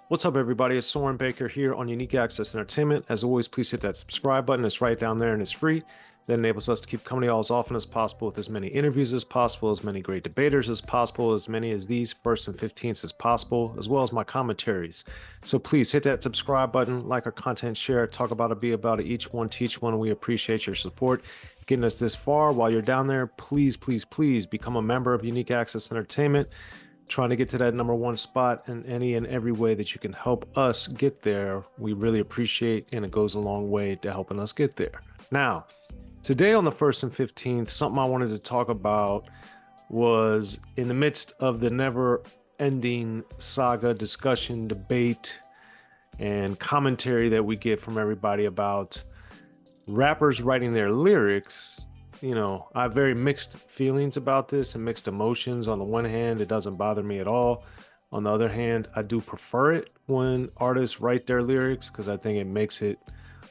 What's up, everybody? It's Soren Baker here on Unique Access Entertainment. As always, please hit that subscribe button. It's right down there and it's free. That enables us to keep coming to y'all as often as possible with as many interviews as possible, as many great debaters as possible, as many as these first and 15ths as possible, as well as my commentaries. So please hit that subscribe button, like our content, share it, talk about it, be about it, each one, teach one. We appreciate your support getting us this far. While you're down there, please, please, please become a member of Unique Access Entertainment. Trying to get to that #1 spot in any and every way that you can help us get there. We really appreciate, and it goes a long way to helping us get there. Now, today on the 1st and 15th, something I wanted to talk about was in the midst of the never-ending saga, discussion, debate, and commentary that we get from everybody about rappers writing their lyrics. I have very mixed feelings about this and mixed emotions. On the one hand, it doesn't bother me at all. On the other hand, I do prefer it when artists write their lyrics because I think it makes it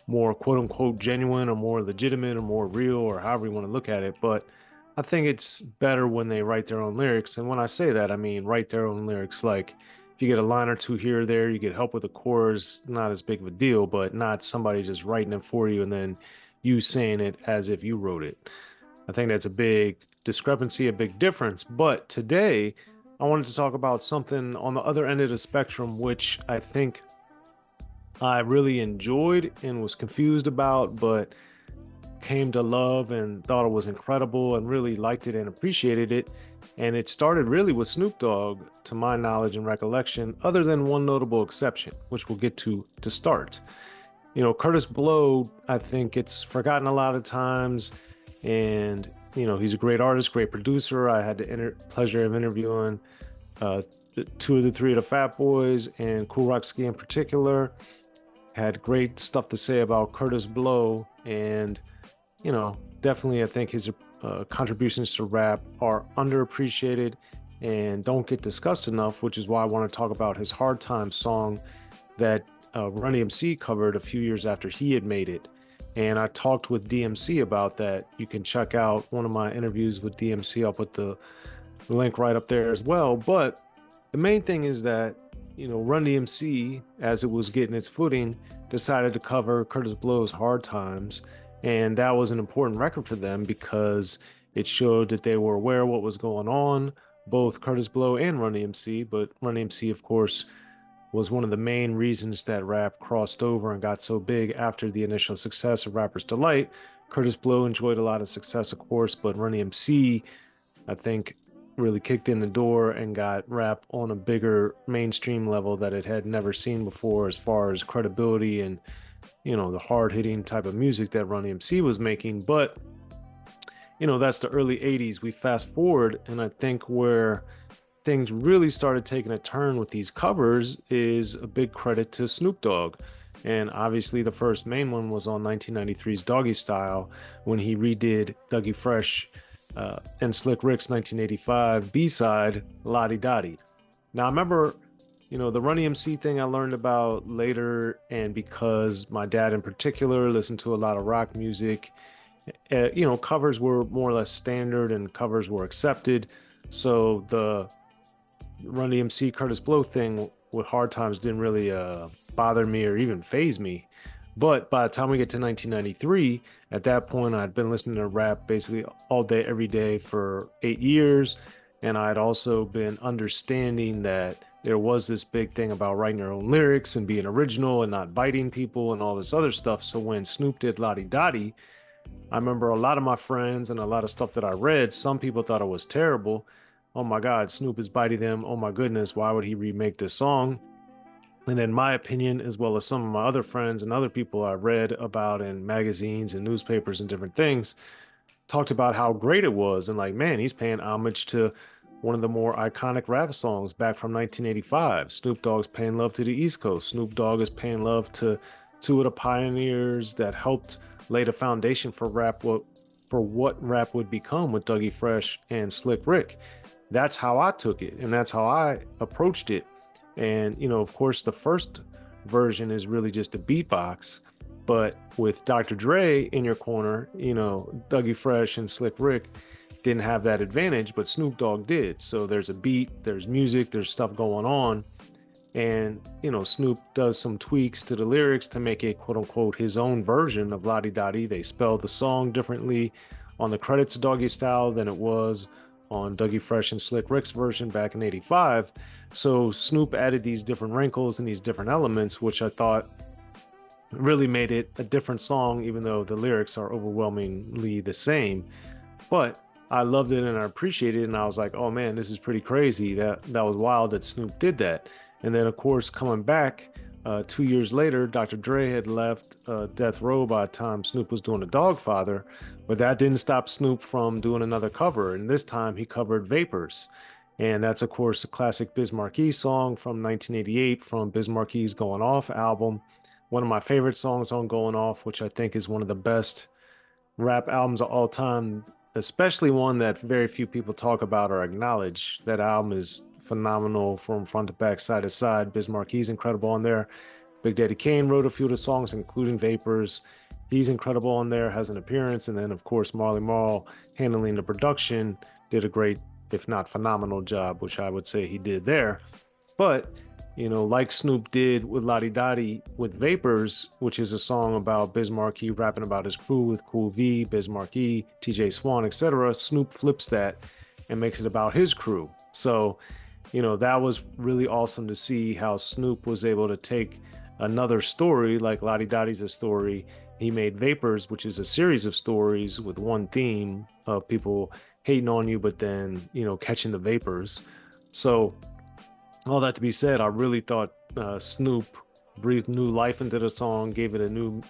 more quote unquote genuine or more legitimate or more real or however you want to look at it. But I think it's better when they write their own lyrics. And when I say that, I mean write their own lyrics. Like if you get a line or two here or there, you get help with the chorus, not as big of a deal, but not somebody just writing it for you and then you saying it as if you wrote it. I think that's a big discrepancy, a big difference. But today, I wanted to talk about something on the other end of the spectrum, which I think I really enjoyed and was confused about, but came to love and thought it was incredible and really liked it and appreciated it. And it started really with Snoop Dogg, to my knowledge and recollection, other than one notable exception, which we'll get to start. Curtis Blow, I think it's forgotten a lot of times. And, he's a great artist, great producer. I had the pleasure of interviewing two of the three of the Fat Boys and Kool Rock Ski in particular. Had great stuff to say about Curtis Blow. And, definitely I think his contributions to rap are underappreciated and don't get discussed enough, which is why I want to talk about his Hard Time song that Run-DMC covered a few years after he had made it. And I talked with DMC about that. You can check out one of my interviews with DMC. I'll put the link right up there as well. But the main thing is that, Run-DMC, as it was getting its footing, decided to cover Curtis Blow's Hard Times. And that was an important record for them because it showed that they were aware of what was going on, both Curtis Blow and Run-DMC. But Run-DMC, of course, was one of the main reasons that rap crossed over and got so big after the initial success of Rapper's Delight. Curtis Blow enjoyed a lot of success, of course, but Run-DMC, I think, really kicked in the door and got rap on a bigger mainstream level that it had never seen before as far as credibility and, the hard-hitting type of music that Run-DMC was making. But, that's the early 80s. We fast forward, and I think where things really started taking a turn with these covers is a big credit to Snoop Dogg. And obviously the first main one was on 1993's Doggy Style when he redid Dougie Fresh and Slick Rick's 1985 B-side, Lodi Dodi. Now I remember, the Run-DMC thing I learned about later, and because my dad in particular listened to a lot of rock music, covers were more or less standard and covers were accepted. So the Run-DMC Curtis Blow thing with Hard Times didn't really bother me or even faze me. But by the time we get to 1993, at that point, I'd been listening to rap basically all day, every day for 8 years. And I'd also been understanding that there was this big thing about writing your own lyrics and being original and not biting people and all this other stuff. So when Snoop did Lodi Dodi, I remember a lot of my friends and a lot of stuff that I read, some people thought it was terrible. Oh my God, Snoop is biting them. Oh my goodness, why would he remake this song? And in my opinion, as well as some of my other friends and other people I read about in magazines and newspapers and different things, talked about how great it was. And like, man, he's paying homage to one of the more iconic rap songs back from 1985. Snoop Dogg's paying love to the East Coast. Snoop Dogg is paying love to two of the pioneers that helped lay the foundation for rap, for what rap would become with Dougie Fresh and Slick Rick. That's how I took it, and that's how I approached it. And, of course, the first version is really just a beatbox, but with Dr. Dre in your corner, Dougie Fresh and Slick Rick didn't have that advantage, but Snoop Dogg did. So there's a beat, there's music, there's stuff going on. And, Snoop does some tweaks to the lyrics to make it quote unquote his own version of Lodi Dodi. They spell the song differently on the credits of Doggy Style than it was on Dougie Fresh and Slick Rick's version back in '85. So Snoop added these different wrinkles and these different elements, which I thought really made it a different song, even though the lyrics are overwhelmingly the same. But I loved it and I appreciated it, and I was like, oh man, this is pretty crazy. That was wild that Snoop did that. And then of course coming back 2 years later, Dr. Dre had left Death Row by the time Snoop was doing The Dogfather, but that didn't stop Snoop from doing another cover. And this time he covered Vapors. And that's, of course, a classic Biz Markie song from 1988 from Biz Markie's Going Off album. One of my favorite songs on Going Off, which I think is one of the best rap albums of all time, especially one that very few people talk about or acknowledge. That album is phenomenal from front to back, side to side. Biz Markie's incredible on there. Big Daddy Kane wrote a few of the songs, including Vapors. He's incredible on there, has an appearance. And then, of course, Marley Marl handling the production, did a great, if not phenomenal job, which I would say he did there. But like Snoop did with Lodi Dodi with Vapors, which is a song about Biz Markie rapping about his crew with Cool V, Biz Markie, TJ Swan, etc. Snoop flips that and makes it about his crew. So, that was really awesome to see how Snoop was able to take another story, like Lodi Dodi's a story. He made Vapors, which is a series of stories with one theme of people hating on you, but then, catching the vapors. So, all that to be said, I really thought Snoop breathed new life into the song, gave it a new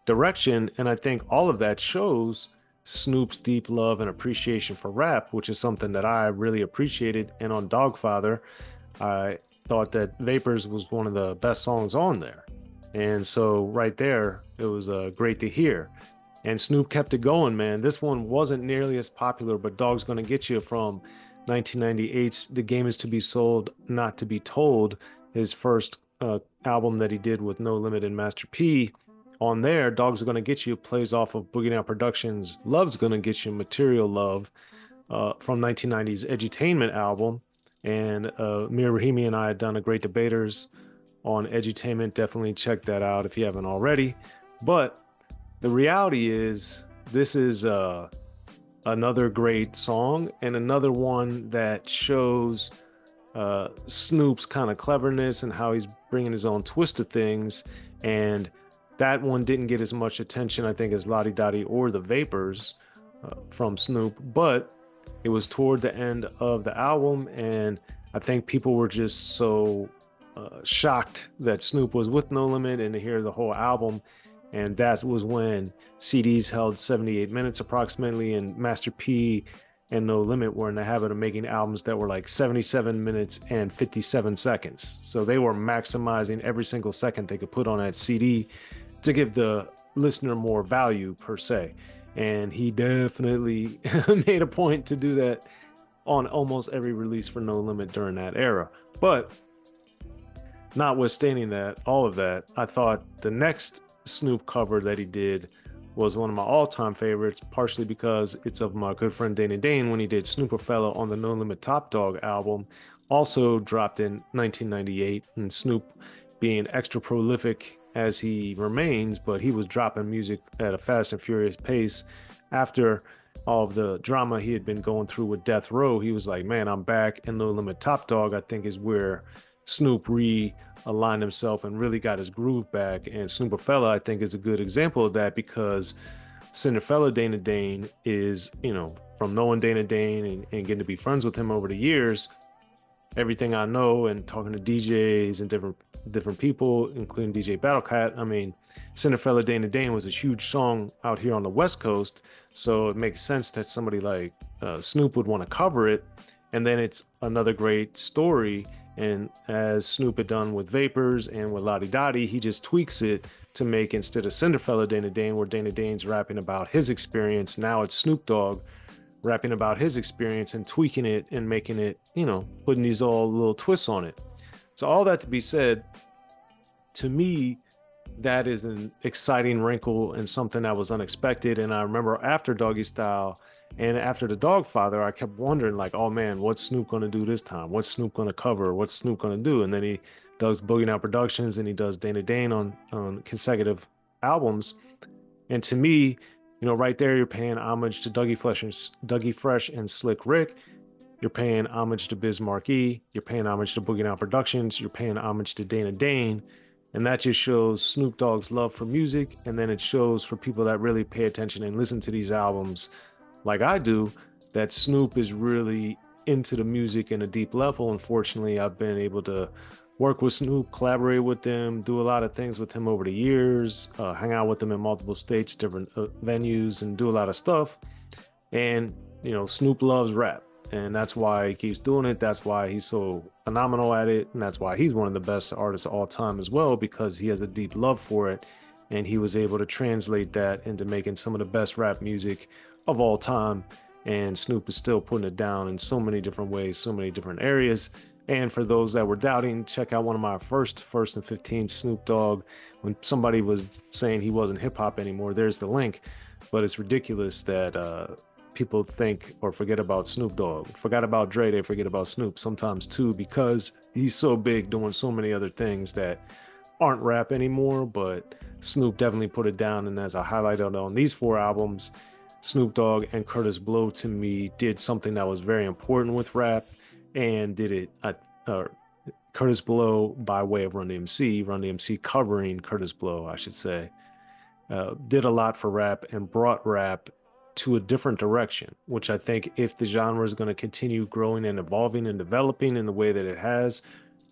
direction. And I think all of that shows Snoop's deep love and appreciation for rap, which is something that I really appreciated. And on Dogfather, I thought that Vapors was one of the best songs on there. And so right there, it was great to hear. And Snoop kept it going, man. This one wasn't nearly as popular, but Dog's Gonna Get You from 1998's The Game Is to Be Sold, Not to Be Told, his first album that he did with No Limit and Master P. On there, Dogs Are Gonna Get You plays off of Boogie Down Productions' Love's Gonna Get You, Material Love, from 1990's Edutainment album. And Mir Rahimi and I had done a great debaters on Edutainment. Definitely check that out if you haven't already. But the reality is, this is another great song and another one that shows Snoop's kind of cleverness and how he's bringing his own twist to things. And that one didn't get as much attention, I think, as Lodi Dodi or The Vapors from Snoop, but it was toward the end of the album, and I think people were just so shocked that Snoop was with No Limit and to hear the whole album. And that was when CDs held 78 minutes approximately, and Master P and No Limit were in the habit of making albums that were like 77 minutes and 57 seconds. So they were maximizing every single second they could put on that CD to give the listener more value per se. And he definitely made a point to do that on almost every release for No Limit during that era. But notwithstanding that, all of that, I thought the next Snoop cover that he did was one of my all-time favorites, partially because it's of my good friend Dana Dane when he did Snoop Fella on the No Limit Top Dog album, also dropped in 1998. And Snoop, being extra prolific as he remains, but he was dropping music at a fast and furious pace after all of the drama he had been going through with Death Row. He was like, man, I'm back. And No Limit Top Dog, I think, is where Snoop realigned himself and really got his groove back. And Snoop Fella, I think, is a good example of that, because Cinderfella Dana Dane is, from knowing Dana Dane and getting to be friends with him over the years, everything I know and talking to DJs and different people, including DJ Battlecat, I mean, Cinderfella Dana Dane was a huge song out here on the West Coast. So it makes sense that somebody like Snoop would want to cover it. And then it's another great story. And as Snoop had done with Vapors and with Lodi Dodi, he just tweaks it to make, instead of Cinderfella Dana Dane, where Dana Dane's rapping about his experience, now it's Snoop Dogg rapping about his experience and tweaking it and making it, putting these all little twists on it. So all that to be said, to me, that is an exciting wrinkle and something that was unexpected. And I remember after Doggy Style And after the Dogfather, I kept wondering, like, oh man, what's Snoop gonna do this time? What's Snoop gonna cover? What's Snoop gonna do? And then he does Boogie Down Productions and he does Dana Dane on consecutive albums. And to me, right there, you're paying homage to Dougie Fresh and Slick Rick. You're paying homage to Biz Markie. You're paying homage to Boogie Down Productions. You're paying homage to Dana Dane. And that just shows Snoop Dogg's love for music. And then it shows for people that really pay attention and listen to these albums like I do, that Snoop is really into the music in a deep level. Unfortunately, I've been able to work with Snoop, collaborate with him, do a lot of things with him over the years, hang out with him in multiple states, different venues, and do a lot of stuff. And, Snoop loves rap. And that's why he keeps doing it. That's why he's so phenomenal at it. And that's why he's one of the best artists of all time as well, because he has a deep love for it. And he was able to translate that into making some of the best rap music of all time. And Snoop is still putting it down in so many different ways, so many different areas. And for those that were doubting, check out one of my first and 15, Snoop Dogg. When somebody was saying he wasn't hip hop anymore, there's the link. But it's ridiculous that people think or forget about Snoop Dogg. Forgot about Dre, they forget about Snoop sometimes too, because he's so big doing so many other things that aren't rap anymore. But Snoop definitely put it down. And as I highlighted on these 4 albums, Snoop Dogg and Kurtis Blow to me did something that was very important with rap, and did it Kurtis Blow by way of Run-DMC covering Kurtis Blow, I should say, did a lot for rap and brought rap to a different direction, which I think if the genre is going to continue growing and evolving and developing in the way that it has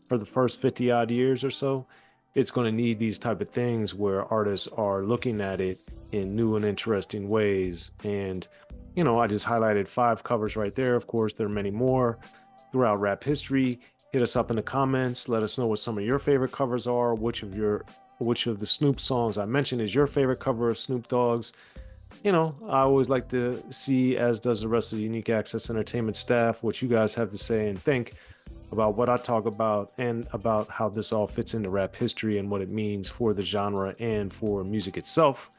for the first 50 odd years or so, it's going to need these type of things where artists are looking at it in new and interesting ways. And, I just highlighted 5 covers right there. Of course, there are many more throughout rap history. Hit us up in the comments. Let us know what some of your favorite covers are. Which of the Snoop songs I mentioned is your favorite cover of Snoop Dogg's? I always like to see, as does the rest of the Unique Access Entertainment staff, what you guys have to say and think about what I talk about, and about how this all fits into rap history and what it means for the genre and for music itself.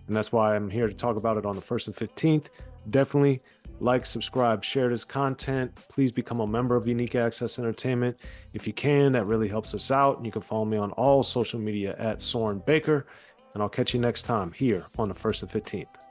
And that's why I'm here to talk about it on the 1st and 15th. Definitely like, subscribe, share this content. Please become a member of Unique Access Entertainment if you can. That really helps us out. And you can follow me on all social media at Soren Baker. And I'll catch you next time here on the 1st and 15th.